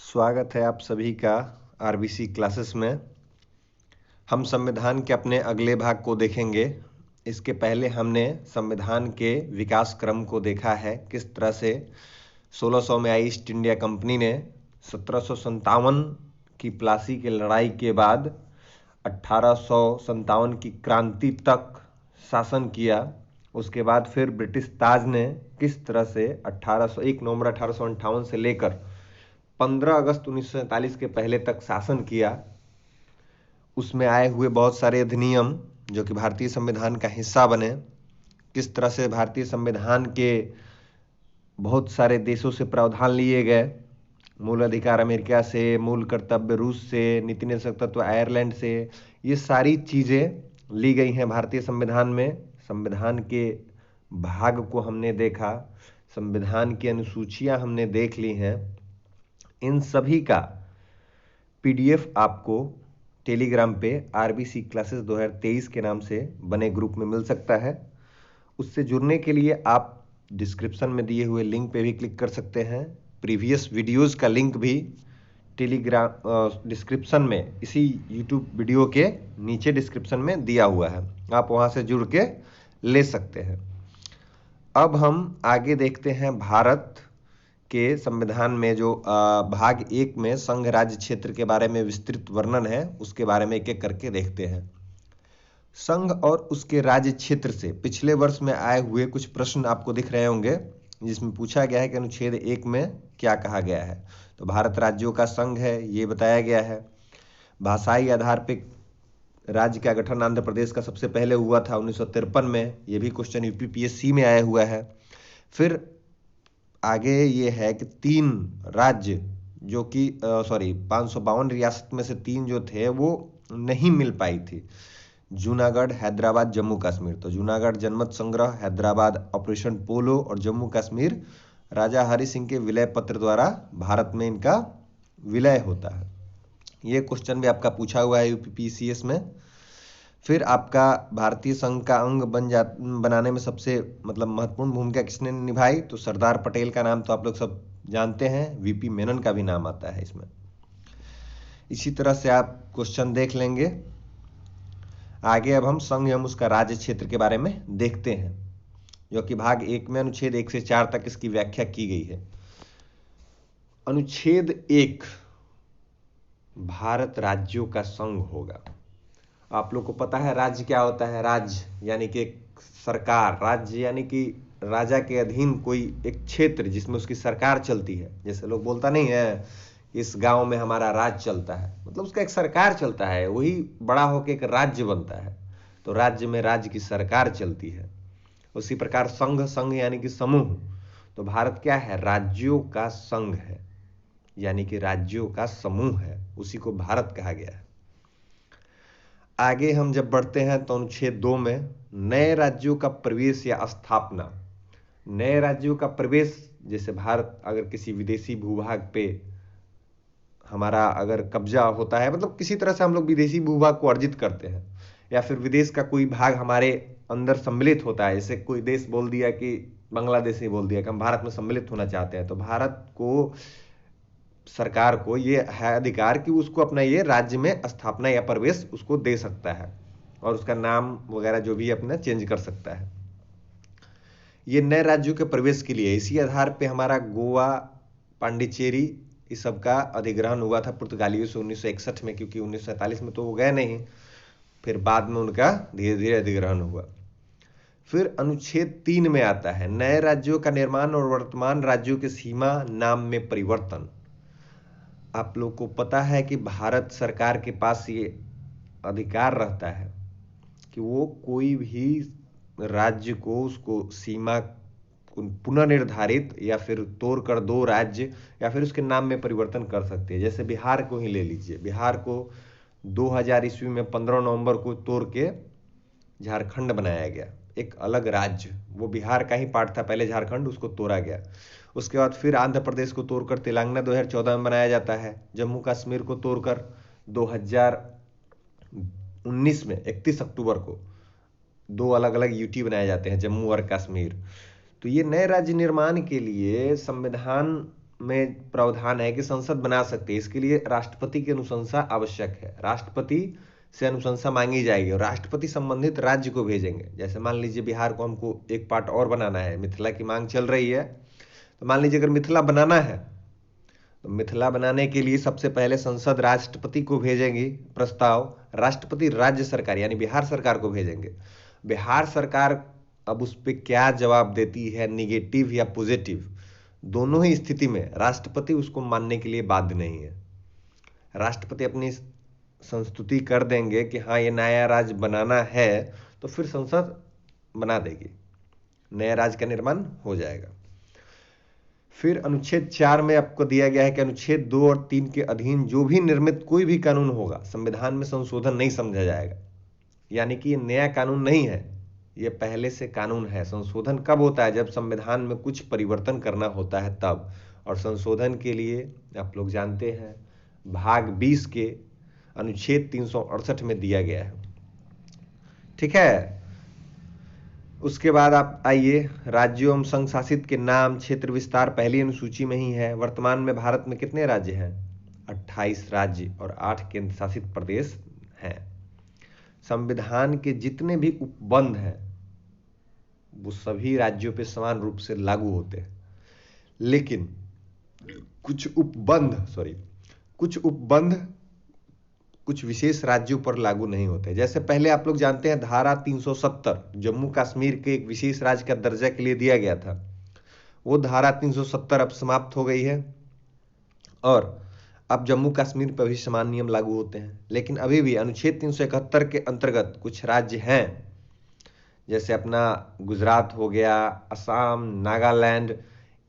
स्वागत है आप सभी का आरबीसी क्लासेस में। हम संविधान के अपने अगले भाग को देखेंगे। इसके पहले हमने संविधान के विकास क्रम को देखा है, किस तरह से 1600 में आई ईस्ट इंडिया कंपनी ने 1757 की प्लासी की लड़ाई के बाद 1857 की क्रांति तक शासन किया। उसके बाद फिर ब्रिटिश ताज ने किस तरह से 1 नवंबर 1858 से लेकर 15 अगस्त 1947 के पहले तक शासन किया। उसमें आए हुए बहुत सारे अधिनियम जो कि भारतीय संविधान का हिस्सा बने, किस तरह से भारतीय संविधान के बहुत सारे देशों से प्रावधान लिए गए, मूल अधिकार अमेरिका से, मूल कर्तव्य रूस से, नीति निदेशक तत्व आयरलैंड से, ये सारी चीज़ें ली गई हैं भारतीय संविधान में। संविधान के भाग को हमने देखा, संविधान की अनुसूचियां हमने देख ली हैं। इन सभी का पीडीएफ आपको टेलीग्राम पे आरबीसी क्लासेस 2023 के नाम से बने ग्रुप में मिल सकता है। उससे जुड़ने के लिए आप डिस्क्रिप्शन में दिए हुए लिंक पे भी क्लिक कर सकते हैं। प्रीवियस वीडियोस का लिंक भी टेलीग्राम डिस्क्रिप्शन में, इसी यूट्यूब वीडियो के नीचे डिस्क्रिप्शन में दिया हुआ है, आप वहाँ से जुड़ के ले सकते हैं। अब हम आगे देखते हैं भारत के संविधान में जो भाग 1 में संघ राज्य क्षेत्र के बारे में विस्तृत वर्णन है, उसके बारे में एक एक करके देखते हैं। संघ और उसके राज्य क्षेत्र से पिछले वर्ष में आए हुए कुछ प्रश्न आपको दिख रहे होंगे, जिसमें पूछा गया है कि अनुच्छेद 1 में क्या कहा गया है। तो भारत राज्यों का संघ है, ये बताया गया है। भाषाई आधार पर राज्य का गठन आंध्र प्रदेश का सबसे पहले हुआ था 1953 में, ये भी क्वेश्चन यूपीपीएससी में आया हुआ है। फिर आगे ये है कि 3 राज्य जो कि 552 रियासत में से 3 जो थे वो नहीं मिल पाई थी, जूनागढ़, हैदराबाद, जम्मू कश्मीर। तो जूनागढ़ जनमत संग्रह, हैदराबाद ऑपरेशन पोलो और जम्मू कश्मीर राजा हरि सिंह के विलय पत्र द्वारा भारत में इनका विलय होता है। ये क्वेश्चन भी आपका पूछा हुआ है यूपीपीसीएस में। फिर आपका भारतीय संघ का अंग बनाने में सबसे महत्वपूर्ण भूमिका किसने निभाई, तो सरदार पटेल का नाम तो आप लोग सब जानते हैं, वीपी मेनन का भी नाम आता है इसमें। इसी तरह से आप क्वेश्चन देख लेंगे। आगे अब हम संघ एवं उसका राज्य क्षेत्र के बारे में देखते हैं, जो कि भाग 1 में अनुच्छेद 1 से 4 तक इसकी व्याख्या की गई है। अनुच्छेद 1 भारत राज्यों का संघ होगा। आप लोग को पता है राज्य क्या होता है। राज्य यानी कि एक सरकार, राज्य यानी कि राजा के अधीन कोई एक क्षेत्र जिसमें उसकी सरकार चलती है। जैसे लोग बोलता नहीं है इस गांव में हमारा राज चलता है, मतलब उसका एक सरकार चलता है, वही बड़ा होकर एक राज्य बनता है। तो राज्य में राज्य की सरकार चलती है। उसी प्रकार संघ यानी कि समूह। तो भारत क्या है, राज्यों का संघ है, यानी कि राज्यों का समूह है, उसी को भारत कहा गया है। आगे हम जब बढ़ते हैं तो अनुच्छेद 2 में नए राज्यों का प्रवेश या स्थापना। नए राज्यों का प्रवेश, जैसे भारत अगर किसी विदेशी भूभाग पे हमारा अगर कब्जा होता है, मतलब किसी तरह से हम लोग विदेशी भूभाग को अर्जित करते हैं, या फिर विदेश का कोई भाग हमारे अंदर सम्मिलित होता है, जैसे कोई देश बोल दिया कि बांग्लादेश ने बोल दिया कि हम भारत में सम्मिलित होना चाहते हैं, तो भारत को सरकार को ये है अधिकार कि उसको अपना ये राज्य में स्थापना या प्रवेश उसको दे सकता है, और उसका नाम वगैरह जो भी अपना चेंज कर सकता है। ये नए राज्यों के प्रवेश के लिए इसी आधार पे हमारा गोवा, पांडिचेरी, इस सब का अधिग्रहण हुआ था पुर्तगालियों से 1961 में, क्योंकि 1947 में तो वो गए नहीं, फिर बाद में उनका धीरे धीरे अधिग्रहण हुआ। फिर अनुच्छेद 3 में आता है नए राज्यों का निर्माण और वर्तमान राज्यों की सीमा नाम में परिवर्तन। आप लोग को पता है कि भारत सरकार के पास ये अधिकार रहता है कि वो कोई भी राज्य को उसको सीमा पुनर्निर्धारित या फिर तोड़कर 2 राज्य या फिर उसके नाम में परिवर्तन कर सकते हैं। जैसे बिहार को ही ले लीजिए, बिहार को 2000 ईस्वी में 15 नवंबर को तोड़ के झारखंड बनाया गया, एक अलग राज्य। वो बिहार का ही पार्ट था पहले झारखंड, उसको तोड़ा गया। उसके बाद फिर आंध्र प्रदेश को तोड़कर तेलंगाना 2014 में बनाया जाता है। जम्मू कश्मीर को तोड़कर 2019 में 31 अक्टूबर को 2 अलग अलग यूटी बनाए जाते हैं, जम्मू और कश्मीर। तो ये नए राज्य निर्माण के लिए संविधान में प्रावधान है कि संसद बना सकते हैं, इसके लिए राष्ट्रपति की अनुशंसा आवश्यक है। राष्ट्रपति से अनुशंसा मांगी जाएगी और राष्ट्रपति संबंधित राज्य को भेजेंगे। जैसे मान लीजिए बिहार को हमको एक पार्ट और बनाना है, मिथिला की मांग चल रही है, तो मान लीजिए अगर मिथिला बनाना है तो मिथिला बनाने के लिए सबसे पहले संसद राष्ट्रपति को भेजेंगी प्रस्ताव, राष्ट्रपति राज्य सरकार यानी बिहार सरकार को भेजेंगे। बिहार सरकार अब उस पर क्या जवाब देती है, निगेटिव या पॉजिटिव, दोनों ही स्थिति में राष्ट्रपति उसको मानने के लिए बाध्य नहीं है। राष्ट्रपति अपनी संस्तुति कर देंगे कि हाँ ये नया राज्य बनाना है, तो फिर संसद बना देगी, नया राज्य का निर्माण हो जाएगा। फिर अनुच्छेद 4 में आपको दिया गया है कि अनुच्छेद 2 और 3 के अधीन जो भी निर्मित कोई भी कानून होगा संविधान में संशोधन नहीं समझा जाएगा। यानी कि ये नया कानून नहीं है, ये पहले से कानून है। संशोधन कब होता है? जब संविधान में कुछ परिवर्तन करना होता है तब। और संशोधन के लिए आप लोग जानते हैं भाग 20 के अनुच्छेद 368 में दिया गया है। ठीक है। उसके बाद आप आइए, राज्यों एवं संघ शासित के नाम, क्षेत्र विस्तार पहली अनुसूची में ही है। वर्तमान में भारत में कितने राज्य हैं? 28 राज्य और 8 केंद्र शासित प्रदेश हैं। संविधान के जितने भी उपबंध हैं वो सभी राज्यों पे समान रूप से लागू होते हैं, लेकिन कुछ उपबंध कुछ विशेष राज्यों पर लागू नहीं होते। जैसे पहले आप लोग जानते हैं धारा 370 जम्मू कश्मीर के एक विशेष राज्य का दर्जा के लिए दिया गया था, वो धारा 370 अब समाप्त हो गई है और अब जम्मू कश्मीर पर भी समान नियम लागू होते हैं। लेकिन अभी भी अनुच्छेद 371 के अंतर्गत कुछ राज्य हैं, जैसे अपना गुजरात हो गया, असम, नागालैंड,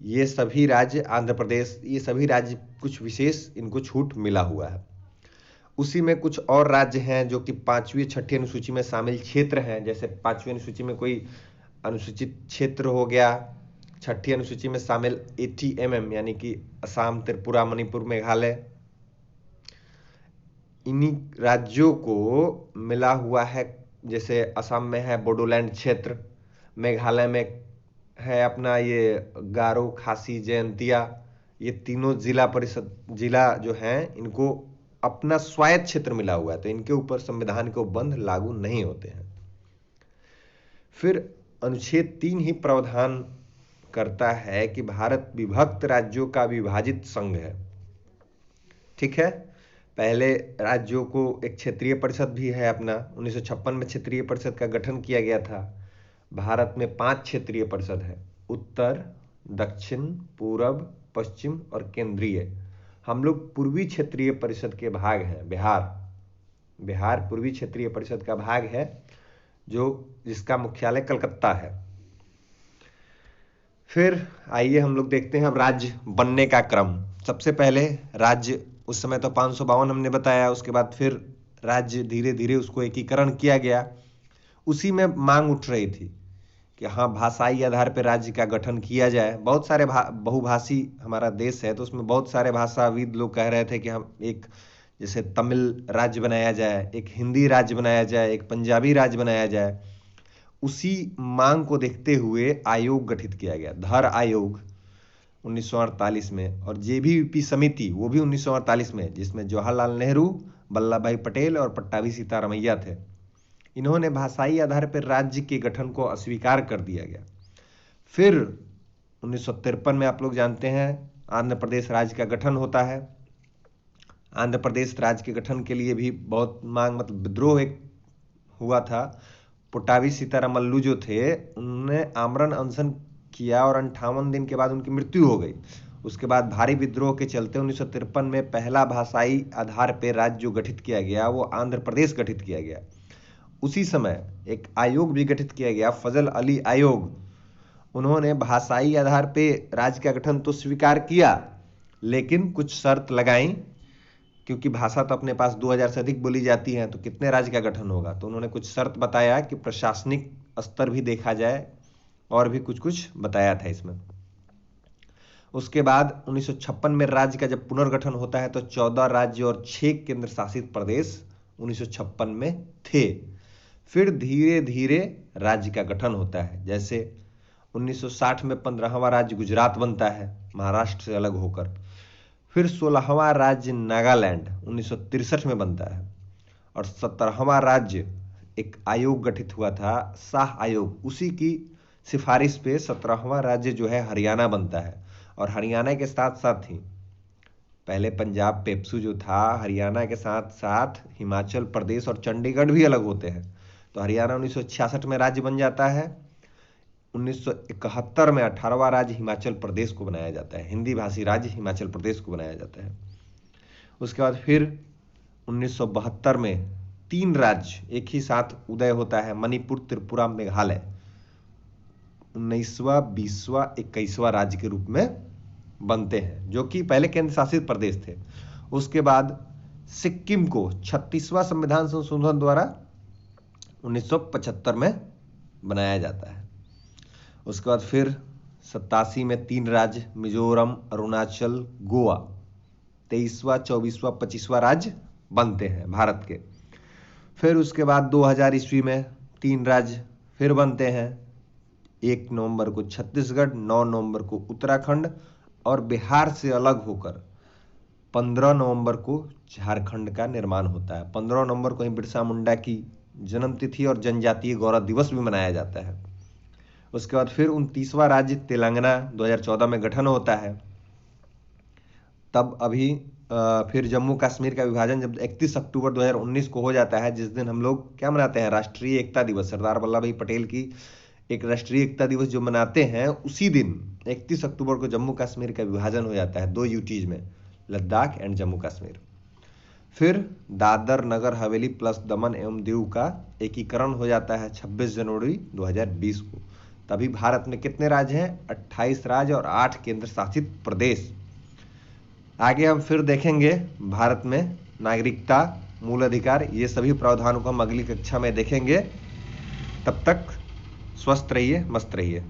ये सभी राज्य, आंध्र प्रदेश, ये सभी राज्य कुछ विशेष इनको छूट मिला हुआ है। उसी में कुछ और राज्य हैं जो कि 5वीं 6ठी अनुसूची में शामिल क्षेत्र हैं। जैसे 5वीं अनुसूची में कोई अनुसूचित क्षेत्र हो गया, 6ठी अनुसूची में शामिल ATMM यानी कि असम, त्रिपुरा, मणिपुर, मेघालय, इन्हीं राज्यों को मिला हुआ है। जैसे असम में है बोडोलैंड क्षेत्र, मेघालय में है अपना ये गारो, खासी, जयंतिया, ये तीनों जिला जो हैं इनको अपना स्वायत्त क्षेत्र मिला हुआ है, तो इनके ऊपर संविधान के उपबंध लागू नहीं होते हैं। फिर अनुच्छेद 3 ही प्रावधान करता है कि भारत विभक्त राज्यों का विभाजित संघ है। ठीक है। पहले राज्यों को एक क्षेत्रीय परिषद भी है अपना, 1956 में क्षेत्रीय परिषद का गठन किया गया था। भारत में 5 क्षेत्रीय परिषद है, उत्तर, दक्षिण, पूर्व, पश्चिम और केंद्रीय। हम लोग पूर्वी क्षेत्रीय परिषद के भाग हैं। बिहार पूर्वी क्षेत्रीय परिषद का भाग है, जिसका मुख्यालय कलकत्ता है। फिर आइए हम लोग देखते हैं अब राज्य बनने का क्रम। सबसे पहले राज्य उस समय तो 552 हमने बताया, उसके बाद फिर राज्य धीरे धीरे उसको एकीकरण किया गया। उसी में मांग उठ रही थी कि हाँ भाषाई आधार पर राज्य का गठन किया जाए। बहुत सारे बहुभाषी हमारा देश है, तो उसमें बहुत सारे भाषाविद लोग कह रहे थे कि हम एक जैसे तमिल राज्य बनाया जाए, एक हिंदी राज्य बनाया जाए, एक पंजाबी राज्य बनाया जाए। उसी मांग को देखते हुए आयोग गठित किया गया, धर आयोग 1948 में, और JBVP समिति वो भी 1948 में, जिसमें जवाहरलाल नेहरू, वल्लभ भाई पटेल और पट्टाभी सीतारमैया थे। इन्होंने भाषाई आधार पर राज्य के गठन को अस्वीकार कर दिया गया। फिर 1953 में आप लोग जानते हैं आंध्र प्रदेश राज्य का गठन होता है। आंध्र प्रदेश राज्य के गठन के लिए भी बहुत मांग, मतलब विद्रोह एक हुआ था। पट्टाभी सीतारामल्लू जो थे उन्होंने आमरण अनशन किया और 58 दिन के बाद उनकी मृत्यु हो गई। उसके बाद भारी विद्रोह के चलते 1953 में पहला भाषाई आधार पर राज्य जो गठित किया गया वो आंध्र प्रदेश गठित किया गया। उसी समय एक आयोग भी गठित किया गया, फजल अली आयोग। उन्होंने भाषाई आधार पे राज्य का गठन तो स्वीकार किया, लेकिन कुछ शर्त लगाई, क्योंकि भाषा तो अपने पास 2000 से अधिक बोली जाती है, तो कितने राज्य का गठन होगा। तो उन्होंने कुछ शर्त बताया कि प्रशासनिक स्तर भी देखा जाए, और भी कुछ कुछ बताया था इसमें। उसके बाद 1956 में राज्य का जब पुनर्गठन होता है तो 14 राज्य और 6 केंद्र शासित प्रदेश 1956 में थे। फिर धीरे धीरे राज्य का गठन होता है। जैसे 1960 में 15वां राज्य गुजरात बनता है, महाराष्ट्र से अलग होकर। फिर 16वां राज्य नागालैंड 1963 में बनता है। और 17वां राज्य, एक आयोग गठित हुआ था, शाह आयोग, उसी की सिफारिश पे 17वां राज्य जो है हरियाणा बनता है। और हरियाणा के साथ साथ ही पहले पंजाब पेप्सू जो था, हरियाणा के साथ साथ हिमाचल प्रदेश और चंडीगढ़ भी अलग होते हैं। तो हरियाणा 1966 में राज्य बन जाता है। 1971 में 18वां राज्य हिमाचल प्रदेश को बनाया जाता है, हिंदी भाषी राज्य हिमाचल प्रदेश को बनाया जाता है। उसके बाद फिर 1972 में 3 राज्य एक ही साथ उदय होता है, मणिपुर, त्रिपुरा, मेघालय, 19वां, 20वां, 21वां राज्य के रूप में बनते हैं, जो कि पहले केंद्र शासित प्रदेश थे। उसके बाद सिक्किम को 36वां संविधान संशोधन द्वारा 1975 में बनाया जाता है। उसके बाद फिर 87 में 3 राज्य, मिजोरम, अरुणाचल, गोवा, 23वां, 24वां, 25वां राज्य बनते हैं भारत के। फिर उसके बाद 2000 ईस्वी में 3 राज्य फिर बनते हैं। 1 नवंबर को छत्तीसगढ़, 9 नवंबर को उत्तराखंड और बिहार से अलग होकर 15 नवंबर को झारखंड का निर्माण होता है। 15 नवंबर को ही बिरसा मुंडा की जन्मतिथि और जनजातीय गौरव दिवस भी मनाया जाता है। उसके बाद फिर 29वां राज्य तेलंगाना 2014 में गठन होता है। तब अभी फिर जम्मू कश्मीर का विभाजन जब 31 अक्टूबर 2019 को हो जाता है, जिस दिन हम लोग क्या मनाते हैं, राष्ट्रीय एकता दिवस, सरदार वल्लभ भाई पटेल की एक राष्ट्रीय एकता दिवस जो मनाते हैं, उसी दिन 31 अक्टूबर को जम्मू कश्मीर का विभाजन हो जाता है 2 यूटीज में, लद्दाख एंड जम्मू कश्मीर। फिर दादर नगर हवेली प्लस दमन एवं दीव का एकीकरण हो जाता है 26 जनवरी 2020 को। तभी भारत में कितने राज्य हैं? 28 राज्य और 8 केंद्र शासित प्रदेश। आगे हम फिर देखेंगे भारत में नागरिकता, मूल अधिकार, ये सभी प्रावधानों को हम अगली कक्षा में देखेंगे। तब तक स्वस्थ रहिए, मस्त रहिए।